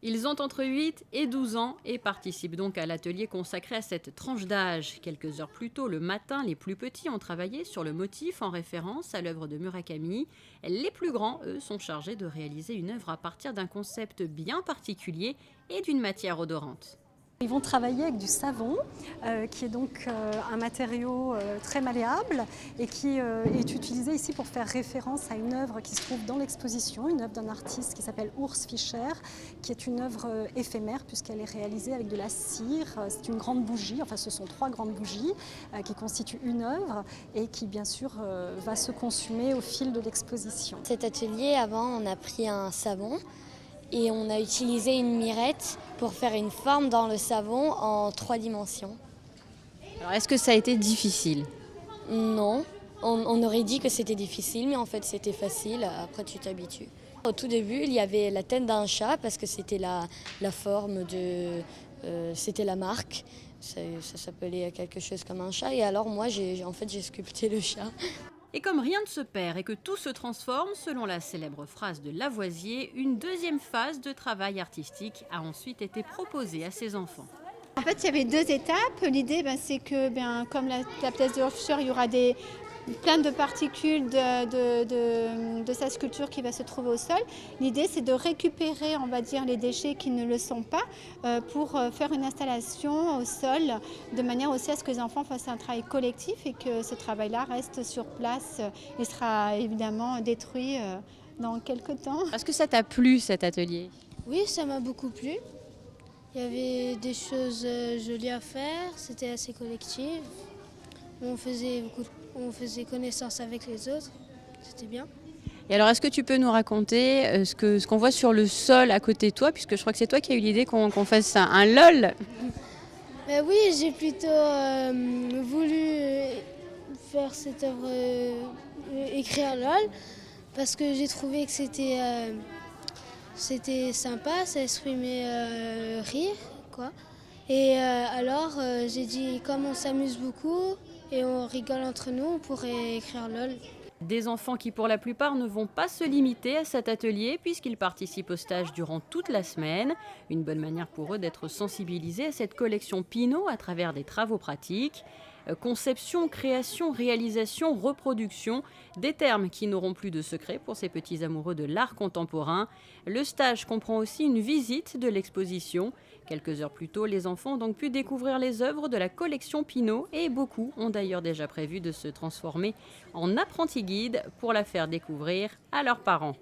Ils ont entre 8 et 12 ans et participent donc à l'atelier consacré à cette tranche d'âge. Quelques heures plus tôt le matin, les plus petits ont travaillé sur le motif en référence à l'œuvre de Murakami. Les plus grands, eux, sont chargés de réaliser une œuvre à partir d'un concept bien particulier et d'une matière odorante. Ils vont travailler avec du savon, qui est donc un matériau très malléable et qui est utilisé ici pour faire référence à une œuvre qui se trouve dans l'exposition, une œuvre d'un artiste qui s'appelle Urs Fischer, qui est une œuvre éphémère puisqu'elle est réalisée avec de la cire. C'est une grande bougie, enfin ce sont 3 grandes bougies qui constituent une œuvre et qui bien sûr va se consumer au fil de l'exposition. Cet atelier, avant, on a pris un savon et on a utilisé une mirette pour faire une forme dans le savon en 3 dimensions. Alors est-ce que ça a été difficile ? Non, on aurait dit que c'était difficile, mais en fait c'était facile, après tu t'habitues. Au tout début, il y avait la tête d'un chat parce que c'était la forme de... c'était la marque, ça s'appelait quelque chose comme un chat et alors moi j'ai sculpté le chat. Et comme rien ne se perd et que tout se transforme, selon la célèbre phrase de Lavoisier, une deuxième phase de travail artistique a ensuite été proposée à ses enfants. En fait, il y avait 2 étapes. L'idée, c'est que, comme la pièce de Fischer, il y aura plein de particules de sa sculpture qui va se trouver au sol. L'idée, c'est de récupérer, on va dire, les déchets qui ne le sont pas pour faire une installation au sol de manière aussi à ce que les enfants fassent un travail collectif et que ce travail-là reste sur place et sera évidemment détruit dans quelques temps. Est-ce que ça t'a plu cet atelier ? Oui, ça m'a beaucoup plu. Il y avait des choses jolies à faire, c'était assez collectif. On faisait connaissance avec les autres, c'était bien. Et alors, est-ce que tu peux nous raconter ce qu'on voit sur le sol à côté de toi, puisque je crois que c'est toi qui as eu l'idée qu'on fasse un LOL. Oui, j'ai plutôt voulu faire cette œuvre, écrire LOL, parce que j'ai trouvé que c'était sympa, ça exprimait rire, quoi. Et alors, j'ai dit, comme on s'amuse beaucoup et on rigole entre nous, on pourrait écrire LOL. Des enfants qui, pour la plupart, ne vont pas se limiter à cet atelier puisqu'ils participent au stage durant toute la semaine. Une bonne manière pour eux d'être sensibilisés à cette collection Pinault à travers des travaux pratiques. Conception, création, réalisation, reproduction, des termes qui n'auront plus de secret pour ces petits amoureux de l'art contemporain. Le stage comprend aussi une visite de l'exposition. Quelques heures plus tôt, les enfants ont donc pu découvrir les œuvres de la collection Pinault et beaucoup ont d'ailleurs déjà prévu de se transformer en apprentis guides pour la faire découvrir à leurs parents.